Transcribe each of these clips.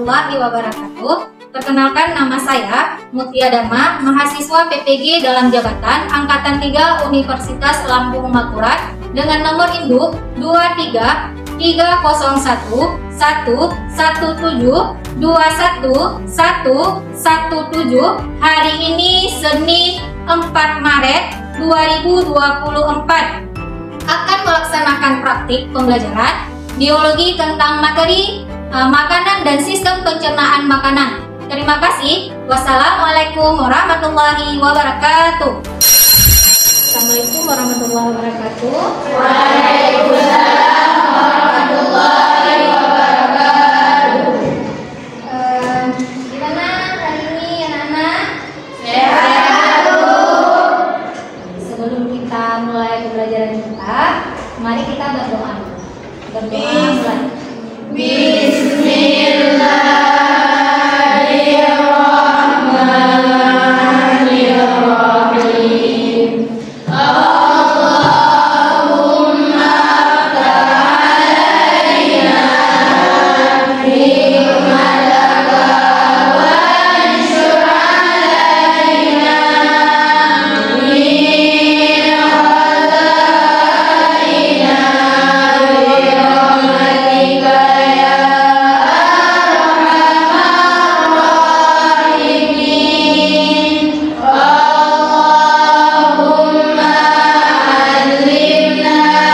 warahmatullahi wabarakatuh. Perkenalkan, nama saya Mutia Dharma, mahasiswa PPG dalam jabatan Angkatan 3 Universitas Lampung Makurat dengan nomor induk 233011172117. Hari ini Senin 4 Maret 2024 akan melaksanakan praktik pembelajaran biologi tentang materi makanan dan sistem pencernaan makanan. Terima kasih. Wassalamualaikum warahmatullahi wabarakatuh. Assalamualaikum warahmatullahi wabarakatuh. Waalaikumsalam warahmatullahi wabarakatuh. Gimana hari ini anak-anak? Sehat, Bu. Sebelum kita mulai pembelajaran kita, mari kita berdoa. Mulai. Bismillahirrahmanirrahim. Allahumma ta'alaina hikmataka wa anshur alaina min khaza'ina birahmatika ya arhamar rahimin. Allahumma allimna ma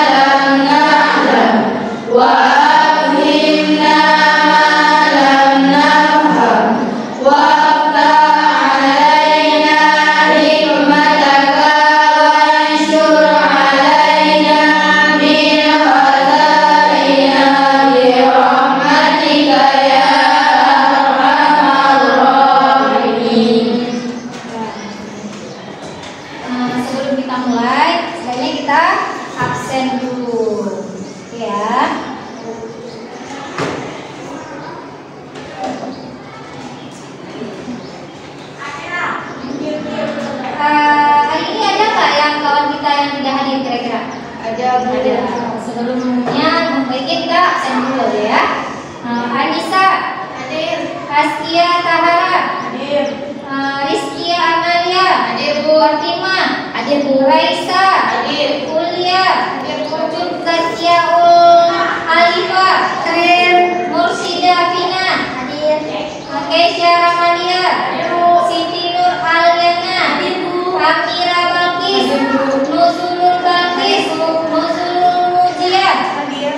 lam na'lam wa afhimna ma lam nafham waftah alaina hikmataka wanshur alaina min khaza'ina birahmatika ya arhamar rahimin. Sebelum kita mulai, sebaiknya kita absen dulu, ya. Hari ini ada nggak yang kawan kita yang tidak hadir kira-kira? Ada. Sebelumnya baiknya kita absen dulu ya. Anissa, Hadir. Haskia Tahara, Hadir. Rizkia Amalia, Hadir, Bu. Fatimah, Hadir, Bu. Raisa, Hadir. Kuliah, Hadir, Bu. Zakiaul Alifa, Hadir. Mursida Fina, Hadir. Keisha Ramalia, Hadir, Bu. Siti Nur Aliana, Hadir, Bu. Amira Balkis, Hadir, Bu. Nuzulul Balkis, Nuzulul Mujian, Hadir.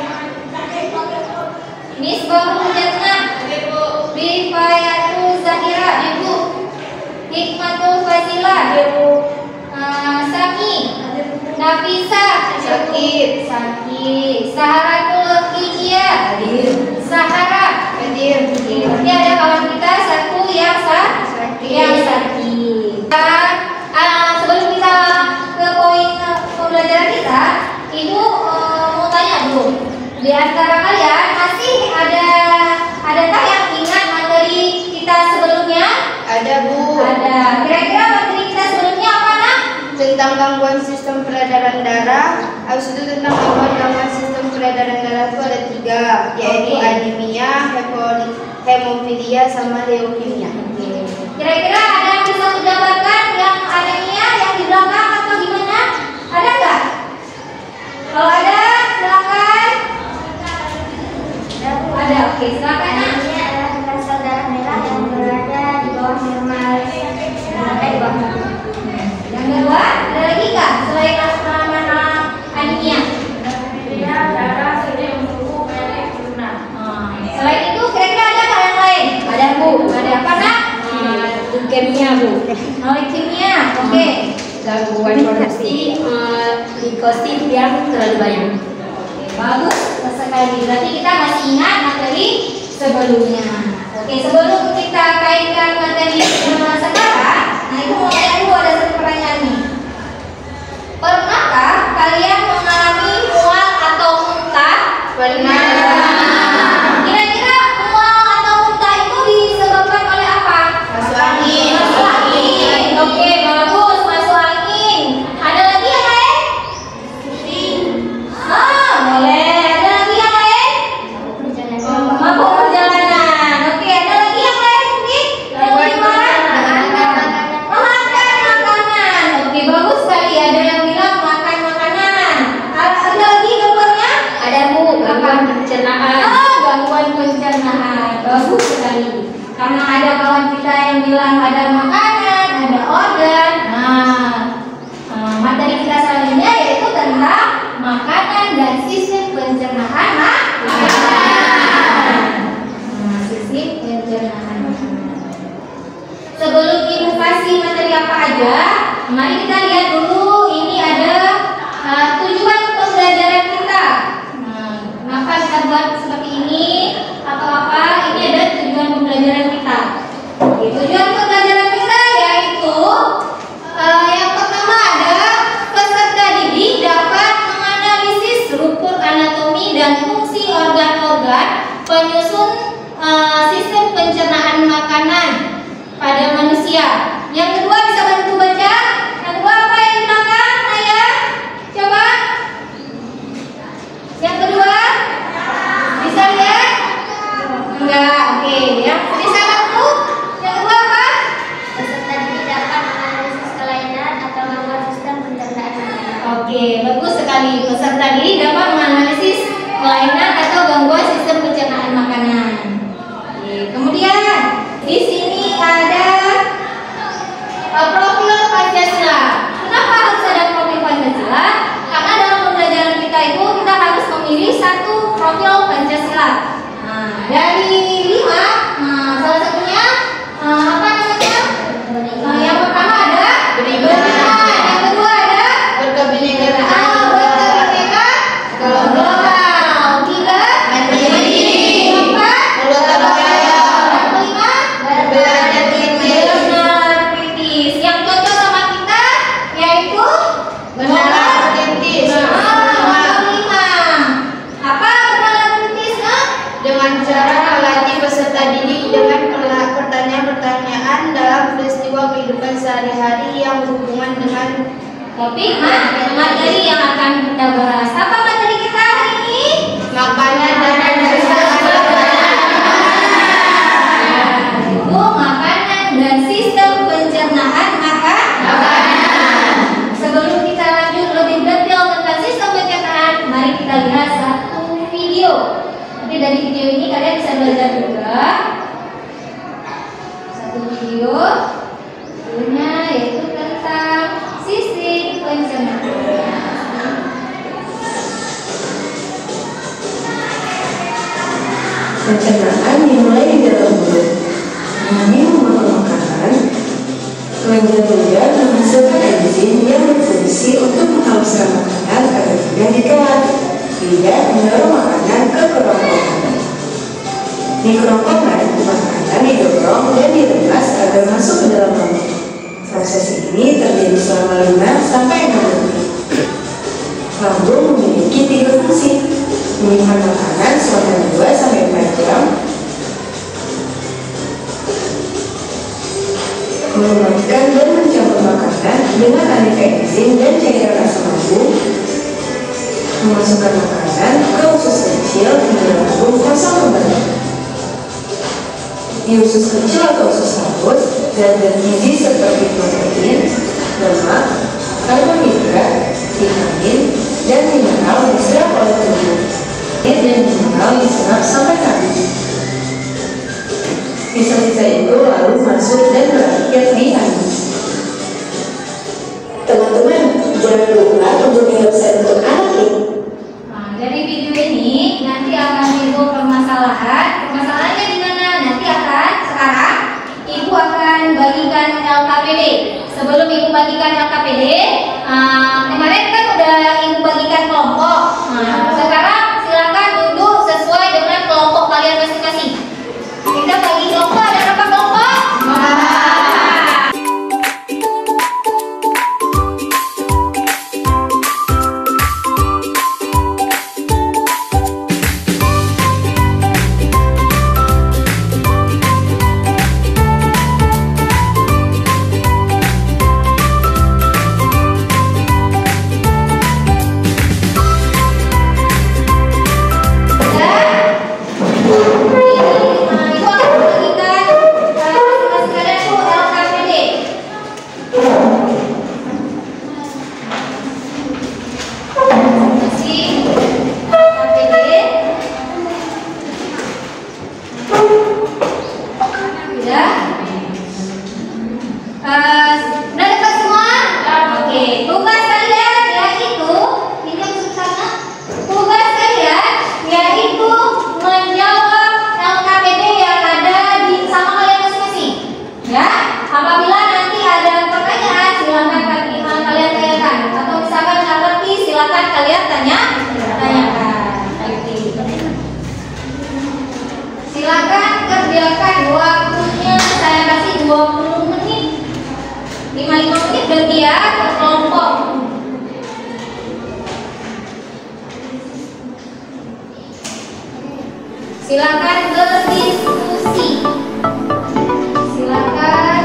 Misbahul Jannah, Hadir, Bu. Rifayatul Zahira, Hadir, Bu. Hikmatul Fazilah, Hadir, Bu. Sami, Hadir, Bu. Nafisa, Sakit. Saharatul Hijia, Sahara. Hadir. Berarti ada kawan kita satu yang sakit. Sebelum kita ke poin pembelajaran kita, Ibu mau tanya dulu. Di antara kalian masih adakah yang ingat materi kita sebelumnya? Ada, Bu. Ada. Kira-kira materi kita sebelumnya apa, Nak? Tentang gangguan sistem peredaran darah. Habis itu tentang gangguan sistem peredaran darah itu ada 3, yaitu Oke. anemia, hemofilia, sama leukemia. Kira-kira ada yang bisa menjabarkan yang anemia yang di belakang atau gimana? Ada nggak? Kalau ada, silakan. Ada, oke, silakan. Nak. Anemia adalah sel darah merah yang berada di bawah normal. Yang kedua, ada lagi nggak selain nama anemia? Darah sudah membuku pendek lunak. Selain itu, kira-kira ada nggak yang lain? Ada, Bu. Ada apa, Nak? Leukemia, Bu. Leukemia, oke. Gangguan produksi leukosit yang terlalu banyak. Bagus sekali. Berarti kita masih ingat materi sebelumnya. Oke, sebelum kita kaitkan materi sekarang, nah itu mau tanya dulu, ada satu pertanyaan nih. Pernahkah kalian mengalami mual atau muntah? Pernah. Kira-kira mual atau muntah itu disebabkan oleh apa? Masuk angin. Masuk angin. Oke, bagus, masuk angin. Ada lagi yang lain? Boleh. Ada lagi yang lain? Mabuk perjalanan. yang bilang ada makanan, ada organ. Materi kita selanjutnya yaitu tentang makanan dan sistem pencernaan makanan. Sistem pencernaan makanan. Sebelum ibu kasih materi apa aja, mari kita lihat dulu ini ada tujuan pembelajaran kita. Kenapa kita buat seperti ini atau apa? Ini ada tujuan pembelajaran kita. Tujuan pembelajaran kita yaitu yang pertama ada peserta didik dapat menganalisis struktur anatomi dan fungsi organ-organ penyusun sistem pencernaan makanan pada manusia. Yang kedua bisa bantu baca. Yang kedua apa yang di belakang, Naya? Coba. Yang kedua bisa lihat? Enggak. Oke. Yang bisa bantu? Yang kedua apa? Peserta didik dapat menganalisis kelainan atau gangguan sistem pencernaan makanan. Oke, bagus sekali. Peserta didik dapat menganalisis kelainan atau gangguan sistem pencernaan makanan. Oke, kemudian di sini ada profil Pancasila. Kenapa harus ada profil Pancasila? Karena dalam pembelajaran kita itu kita harus memilih satu profil Pancasila. Dari 5, salah satunya apa namanya? Yang pertama ada beriman. Yang kedua ada berkebinekaan global. 3 mandiri. 4 berpercaya yang kelima belajar kritis benar kritis. Yang cocok sama kita yaitu benar kritis nomor 5. Apa benar kritis? dengan cara melatih peserta didik dengan pertanyaan-pertanyaan dalam peristiwa kehidupan sehari-hari yang berhubungan dengan Topik materi yang akan kita bahas. Apa materi kita hari ini? makanan dan sistem Itu makanan dan sistem pencernaan makanan. Sebelum kita lanjut lebih detail tentang sistem pencernaan, mari kita lihat satu video. Nanti dari video ini kalian bisa belajar juga. Satu video, videonya yaitu tentang sistem pencernaan. Pencernaan dimulai di dalam mulut. Kami memakan makanan, kelenjar-lenjar menghasilkan enzim yang berfungsi untuk menghaluskan makanan agar mudah ditelan, tidak mendorong makanan ke kerongkongan. Di kerongkongan, makanan didorong dan diremas agar masuk ke dalam lambung. Proses ini terjadi selama 5 sampai 6 menit. Lambung memiliki 3 fungsi: menyimpan makanan selama 2 sampai 4 jam, mengeluarkan dan mencampur makanan dengan aneka enzim dan cairan asam lambung, memasukkan makanan ke usus kecil hingga lambung kosong kembali. Di usus kecil atau usus halus, zat-zat gizi seperti protein, lemak, karbohidrat, vitamin, dan mineral diserap oleh tubuh, dan mineral diserap sampai habis. Sisa-sisa itu lalu masuk dan berakhir di anus. Teman-teman, jangan lupa untuk website untuk anak ini. Dari video ini nanti akan timbul permasalahan. Permasalahannya di mana? Nanti akan sekarang ibu akan bagikan LKPD. Sebelum ibu bagikan LKPD, kemarin kan udah ibu bagikan kelompok. Sekarang silakan duduk sesuai dengan kelompok kalian masing-masing. Kita bagi kelompok, ada berapa kelompok? Ya, apabila nanti ada pertanyaan silakan kalian tanyakan, atau misalkan nggak ngerti silakan kalian tanyakan. Silakan kerjakan, waktunya saya kasih 20 menit, 5 menit bagi ya ke kelompok. Silakan berdiskusi. Silakan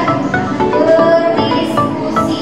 berdiskusi.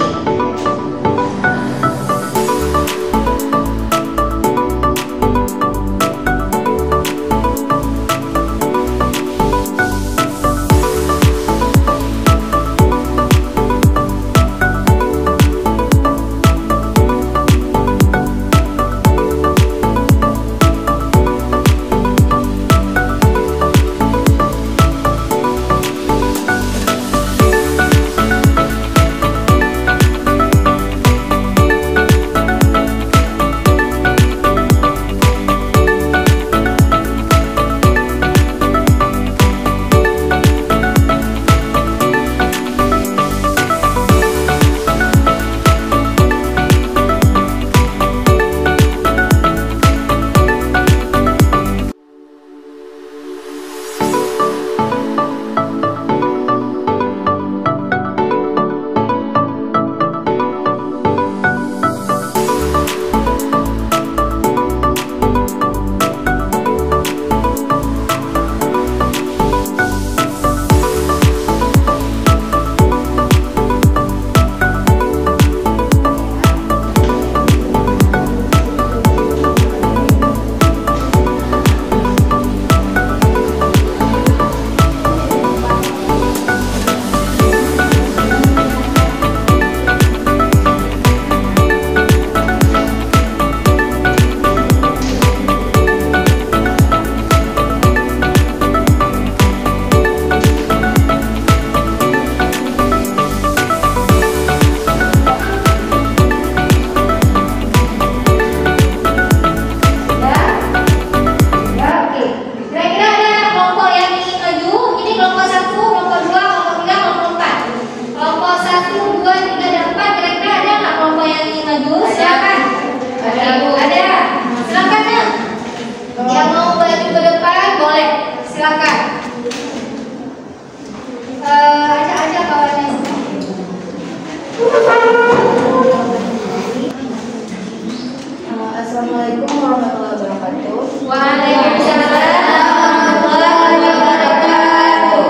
Assalamualaikum warahmatullahi wabarakatuh. Waalaikumsalam warahmatullahi wabarakatuh.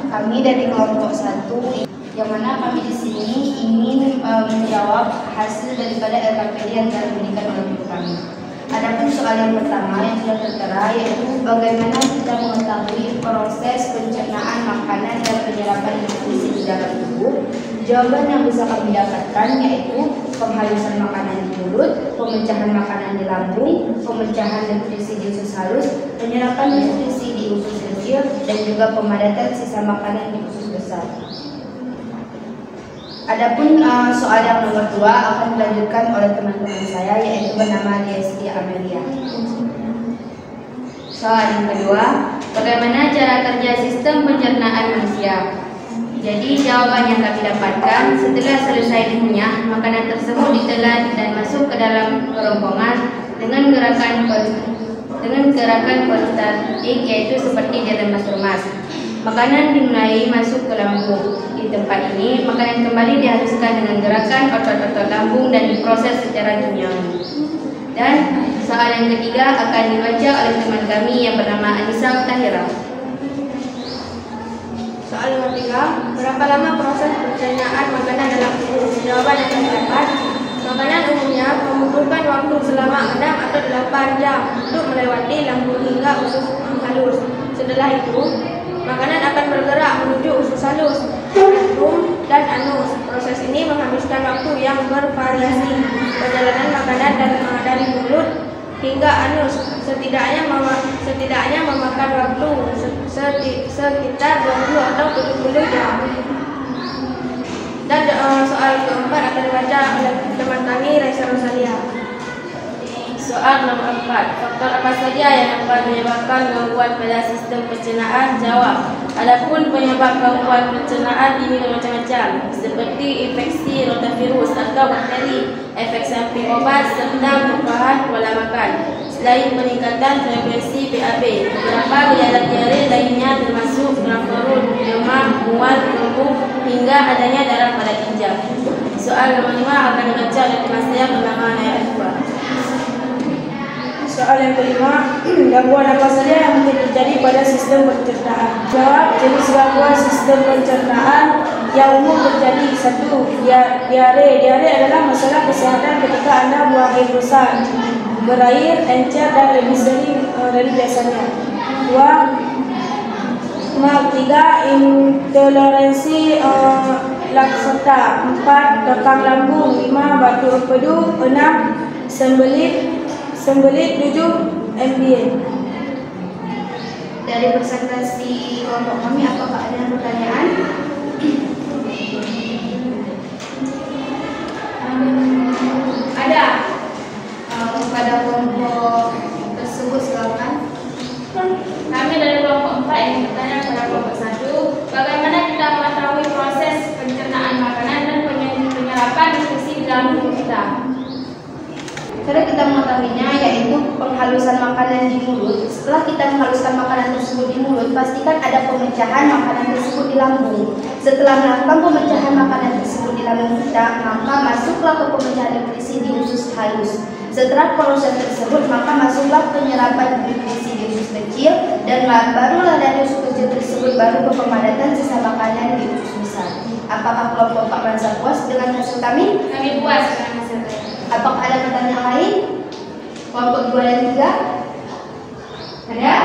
Kami dari kelompok 1, yang mana kami di sini ingin menjawab hasil daripada LKPD yang telah diberikan oleh guru kami. Adapun soal yang pertama yang sudah tertera, yaitu bagaimana kita mengetahui proses pencernaan makanan dan penyerapan nutrisi di dalam tubuh. Jawaban yang bisa kami dapatkan yaitu penghalusan makanan di mulut, pemecahan makanan di lambung, pemecahan nutrisi di usus halus, penyerapan nutrisi di usus kecil, dan juga pemadatan sisa makanan di usus besar. Adapun soal yang nomor 2 akan dilanjutkan oleh teman-teman saya, yaitu bernama Desti Amelia. Soal yang kedua, bagaimana cara kerja sistem pencernaan manusia? Jadi jawaban yang kami dapatkan, setelah selesai dikunyah, makanan tersebut ditelan dan masuk ke dalam kerongkongan dengan gerakan peristaltik, yaitu seperti diremas-remas. Makanan dimulai masuk ke lambung. Di tempat ini, makanan kembali dihaluskan dengan gerakan otot-otot lambung dan diproses secara kimiawi. Dan soal yang ketiga akan dibaca oleh teman kami yang bernama Anissa Tahira. Soal nomor 3, berapa lama proses pencernaan makanan dalam tubuh? Jawaban yang terdapat, makanan umumnya membutuhkan waktu selama 6 atau 8 jam untuk melewati lambung hingga usus halus. Setelah itu, makanan akan bergerak menuju usus halus, rectum, dan anus. Proses ini menghabiskan waktu yang bervariasi. Perjalanan makanan dari mulut hingga anus setidaknya memakan waktu sekitar 20 atau 70 jam. Dan soal keempat akan dibaca oleh teman kami Raisa Rosalia. Soal nomor 4, faktor apa saja yang dapat menyebabkan gangguan pada sistem pencernaan? Jawab. Adapun penyebab gangguan pencernaan ini bermacam-macam, seperti infeksi rotavirus atau bakteri, efek samping obat, serta perubahan pola makan. Selain peningkatan frekuensi BAB, beberapa gejala diare lainnya termasuk demam perut, demam, mual, kembung, hingga adanya darah pada ginjal. Soal nomor 5 akan dibaca oleh kelas saya bernama Naya Akbar. Soal yang kelima, gangguan apa saja yang mungkin terjadi pada sistem pencernaan? Jawab, jenis gangguan sistem pencernaan yang umum terjadi. 1. Diare. Diare adalah masalah kesehatan ketika Anda buang air besar, berair, encer, dan lebih sering dari biasanya. 2. 3. Intoleransi laksota. 4. Dekam lambung. 5. Batuk empedu. 6. Sembelit. 7. MBA. Dari presentasi kelompok kami, apakah ada pertanyaan? Ada. Kepada kelompok tersebut silakan. Kami dari kelompok 4 ingin bertanya kepada kelompok 1, bagaimana kita mengetahui proses pencernaan makanan dan penyerapan nutrisi di dalam tubuh kita? Cara kita mengetahuinya yaitu penghalusan makanan di mulut. Setelah kita menghaluskan makanan tersebut di mulut, pastikan ada pemecahan makanan tersebut di lambung. Setelah melakukan pemecahan makanan tersebut di lambung kita, maka masuklah ke pemecahan nutrisi di usus halus. Setelah proses tersebut, maka masuklah penyerapan nutrisi di usus kecil, dan barulah dari usus kecil tersebut baru ke pemadatan sisa makanan di usus besar. Apakah kelompok 4 merasa puas dengan hasil kami? Kami puas dengan hasil kami. Apakah ada pertanyaan lain? Kelompok 2 dan 3? Ada?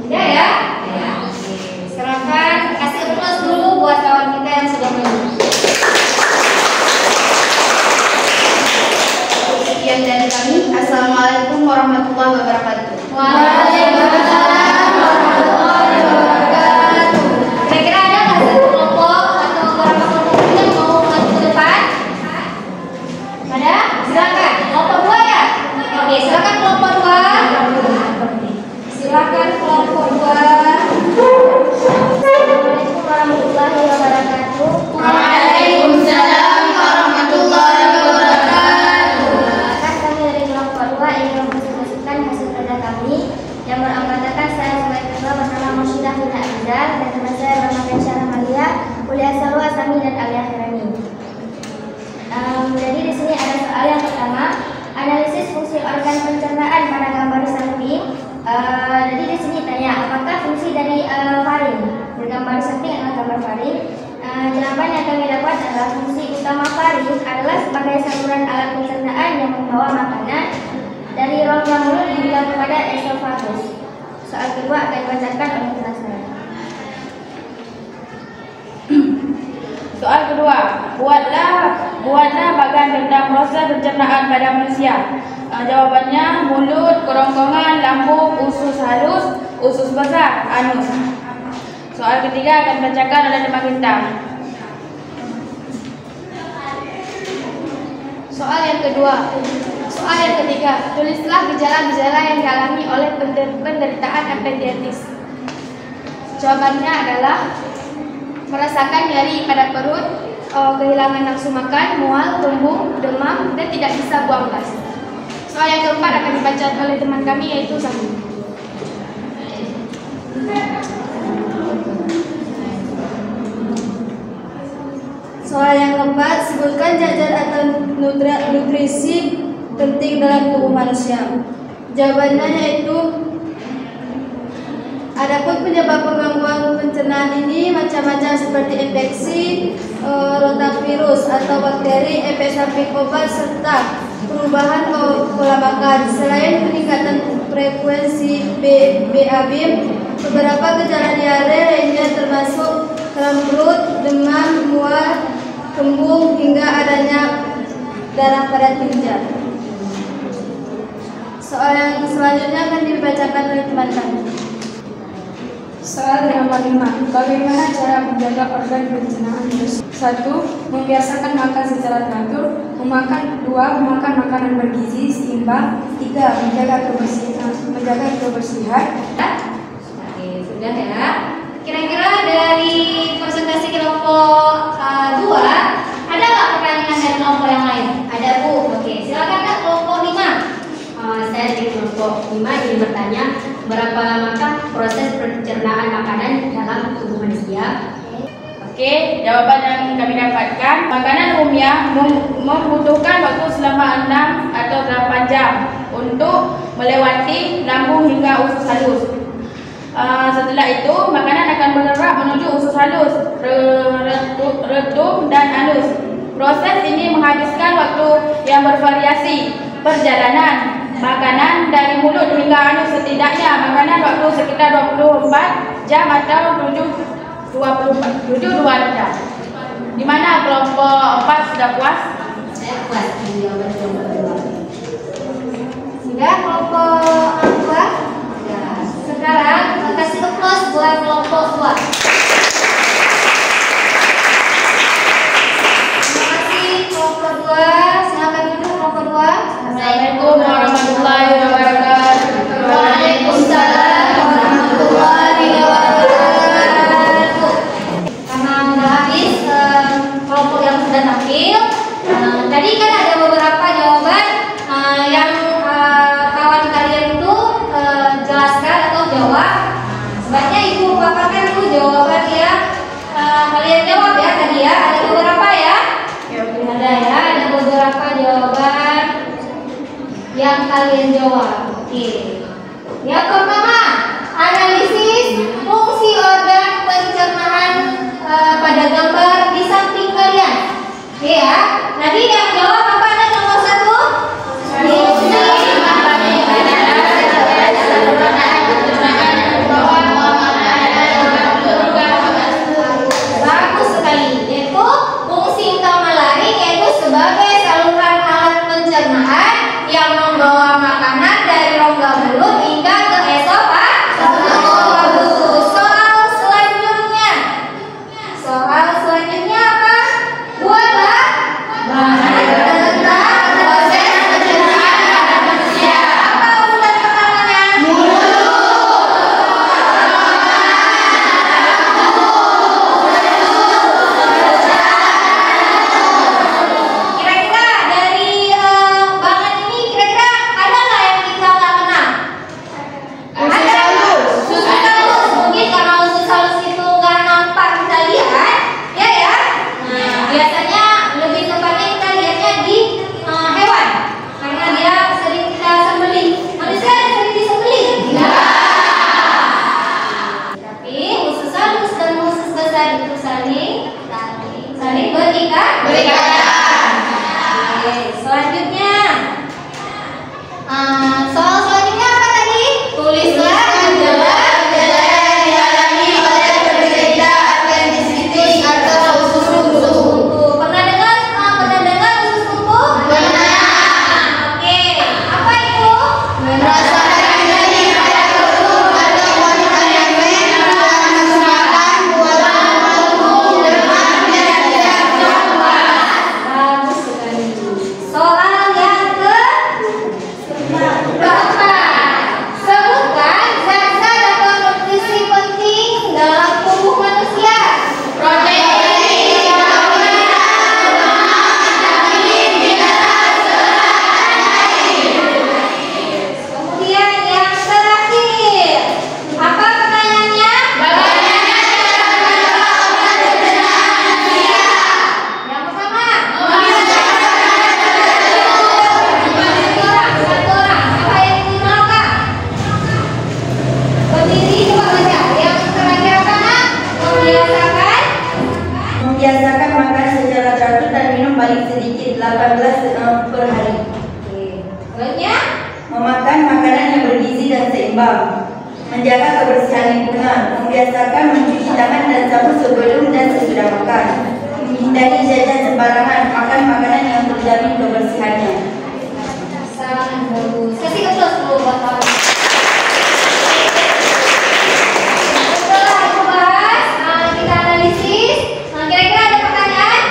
Tidak ya? Ya. Silakan kasih applause dulu buat kawan kita yang sudah menunggu. Sekian dari kami. Assalamualaikum warahmatullahi wabarakatuh. Waalaikumsalam warahmatullahi wabarakatuh. Kira-kira ada nggak satu kelompok atau beberapa kelompok yang mau maju ke depan? Ada? Silakan. Kelompok 2 ya? Oke, silakan kelompok 2. Silakan kelompok 2. Assalamualaikum warahmatullahi wabarakatuh. Waalaikumsalam warahmatullahi wabarakatuh. Kami dari kelompok 2 ingin mempresentasikan hasil kerja kami yang beranggotakan saya sebagai ketua bernama Musyidah Hina Abdal dan teman saya bernama Kesha Ramalia, Kuliah Salu Asami dan Alia Herani. Jadi di sini ada soal yang pertama, analisis fungsi organ pencernaan pada gambar samping. Jadi di sini tanya, apakah fungsi dari faring? Di gambar samping adalah gambar faring. Jawaban yang kami dapat adalah fungsi utama faring adalah sebagai saluran alat pencernaan yang membawa makanan dari rongga mulut hingga kepada esofagus. Soal kedua akan dibacakan oleh kelas saya. Soal kedua, buatlah bagan tentang proses pencernaan pada manusia. Jawabannya mulut, kerongkongan, lambung, usus halus, usus besar, anus. Soal ketiga akan dibacakan oleh teman kita. Soal yang kedua. Soal yang ketiga, tulislah gejala-gejala yang dialami oleh penderitaan epididitis. Jawabannya adalah merasakan nyeri pada perut, kehilangan nafsu makan, mual, kembung, demam, dan tidak bisa buang gas. Soal yang keempat akan dibaca oleh teman kami yaitu Sami. Soal yang keempat, sebutkan zat-zat atau nutrisi penting dalam tubuh manusia. Jawabannya yaitu, adapun penyebab gangguan pencernaan ini macam-macam seperti infeksi, rotavirus atau bakteri, efek samping obat, serta perubahan pola makan. Selain peningkatan frekuensi BAB, beberapa gejala diare lainnya termasuk kram perut, demam, mual, kembung, hingga adanya darah pada ginjal. Soal yang selanjutnya akan dibacakan oleh teman kami. Soal nomor 5. Bagaimana cara menjaga organ pencernaan? 1. Membiasakan makan secara teratur. 2. Memakan makanan bergizi seimbang. 3. Menjaga kebersihan. Oke, sudah ya. Kira-kira dari presentasi kelompok 2, ada nggak pertanyaan dari kelompok yang lain? Ada Bu. Oke, silakan Kak, kelompok 5. Saya dari kelompok 5 ingin bertanya, berapa lamakah proses pencernaan makanan dalam tubuh manusia? Oke, jawaban yang kami dapatkan, makanan umumnya membutuhkan waktu selama 6 atau 8 jam untuk melewati lambung hingga usus halus. Setelah itu, makanan akan menerap menuju usus halus, retum dan anus. Proses ini menghabiskan waktu yang bervariasi. Perjalanan makanan dari mulut hingga anus setidaknya makanan waktu sekitar 24 jam atau 7 jam. Di mana kelompok 4 sudah puas? Saya puas di jawaban kelompok 2. Sudah kelompok 2? Ya. Sekarang kasih applause buat kelompok 2. Terima kasih kelompok 2. Silakan duduk kelompok 2. Assalamualaikum warahmatullahi wabarakatuh. Waalaikumsalam warahmatullahi wabarakatuh. Karena udah habis kelompok yang sudah tampil, tadi kan ada beberapa jawaban yang kawan kalian itu jelaskan atau jawab. Sebaiknya Ibu paparkan dulu jawaban yang kalian jawab ya tadi ya. Ada beberapa ya? Ada ya, ada beberapa jawaban yang kalian jawab. Oke. Yang pertama, analisis fungsi organ pencernaan pada gambar di samping kalian. Oke ya. Tadi yang jawab apa ada nomor 1? Bagus sekali. Yaitu fungsi utama laring yaitu sebagai saluran alat pencernaan yang membawa makanan dari rongga mulut hingga ke esofagus. Soal selanjutnya apa? Buatlah bahan tentang proses pencernaan pada manusia. Apa urutan pertamanya? Kira-kira dari bahan ini kira-kira ada nggak yang kita nggak kenal? Ada. Usus halus. Mungkin karena usus halus itu nggak nampak kita lihat, ya. Nah, biasanya lebih tepatnya kita lihatnya di hewan, karena dia sering kita sembelih. Manusia ada sering disembelih? Tapi usus halus dan usus besar itu saling berikat. Oke, selanjutnya. Soal selanjutnya apa tadi? Tulislah gejala-gejala yang dialami oleh penderita appendicitis atau usus buntu. Pernah dengar usus buntu? Pernah. Oke, apa itu? Merasakan nyeri pada perut atau wanita yang nafsu makan, buat lambung, demam, dan tidak puas. Bagus sekali. Soal yang sebutkan zat-zat atau nutrisi penting dalam tubuh manusia. Protein, kemudian yang terakhir, apa pertanyaannya? Bagaimana cara menjaga organ pencernaan manusia? Yang pertama, satu orang. Apa yang dikenalkan? Berdiri coba baca. Yang terakhir apa nak? Membiasakan makan secara teratur dan minum paling sedikit 18 per hari. Selanjutnya, Memakan makanan yang bergizi dan seimbang. Menjaga kebersihan lingkungan. Membiasakan mencuci tangan dan sabun sebelum dan sesudah makan. Hindari jajan sembarangan. Makan makanan yang terjamin kebersihannya. sangat bagus. Kasih applause dulu buat kamu. Setelah aku bahas, kita analisis. Kira-kira ada pertanyaan?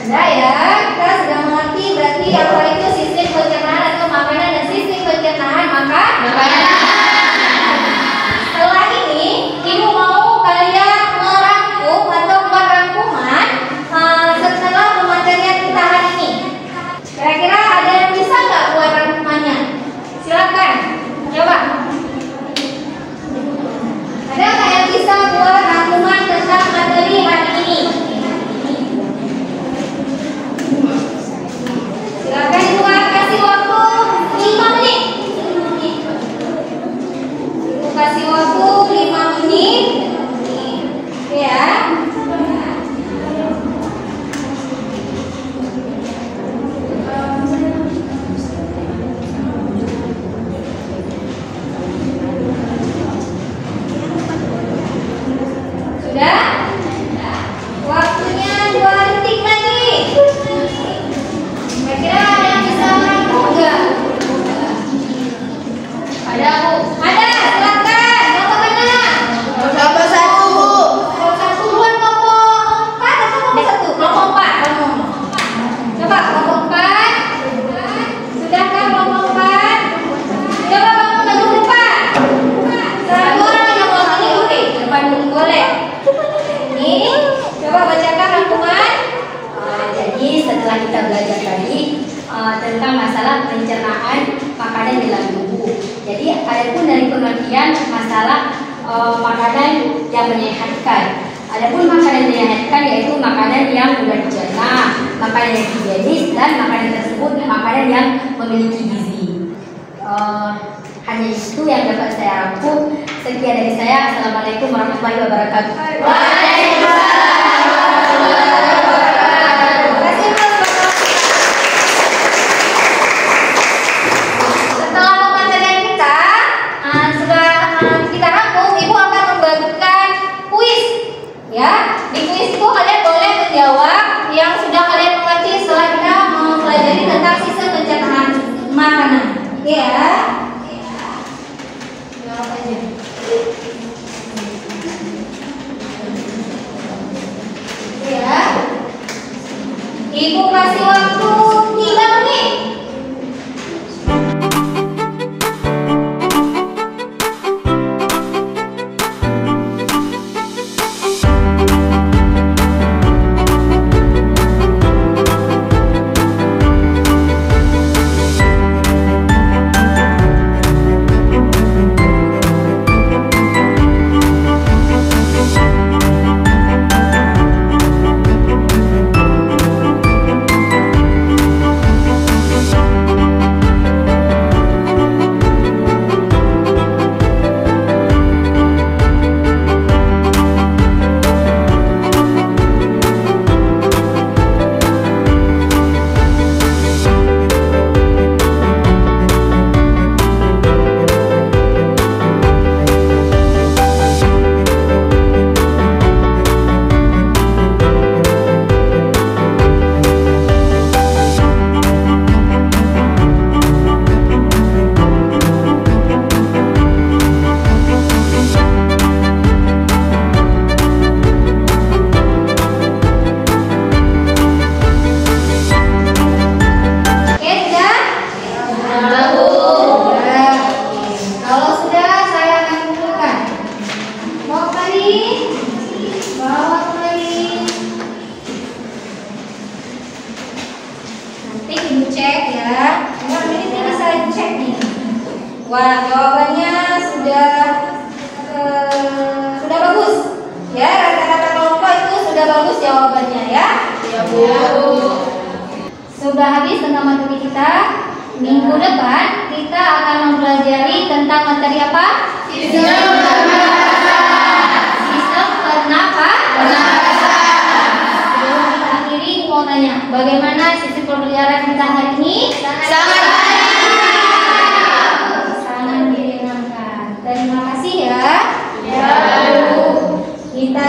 Enggak ya, kita sudah mengerti berarti apa itu sistem pencernaan atau makanan dan sistem pencernaan makanan. Setelah ini, Ibu mau Bapak bacakan rangkuman. Jadi setelah kita belajar tadi tentang masalah pencernaan makanan di dalam tubuh. Jadi adapun dari pengertian masalah makanan yang menyehatkan. Adapun makanan yang menyehatkan yaitu makanan yang mudah dicerna, makanan yang higienis, dan makanan tersebut makanan yang memiliki gizi. Hanya itu yang dapat saya rangkum. Sekian dari saya. Assalamualaikum warahmatullahi wabarakatuh. Setelah pematerian kita sudah kita rangkum, Ibu akan membagikan kuis. Ya, di kuis itu kalian boleh menjawab yang sudah kalian mengerti setelah kita mempelajari tentang sistem pencernaan makanan. Ya. Jawab aja. Ya. Ibu kasih waktu 3 menit. Wah, jawabannya sudah bagus. Ya, rata-rata kelompok itu sudah bagus jawabannya ya. Ya, Bu. Sudah habis tentang materi kita. Minggu depan kita akan mempelajari tentang materi apa? Sistem pernapasan. Sebelum kita akhiri, mau tanya, bagaimana sistem pembelajaran kita hari ini? Sangat Terima kasih ya. Ya. Kita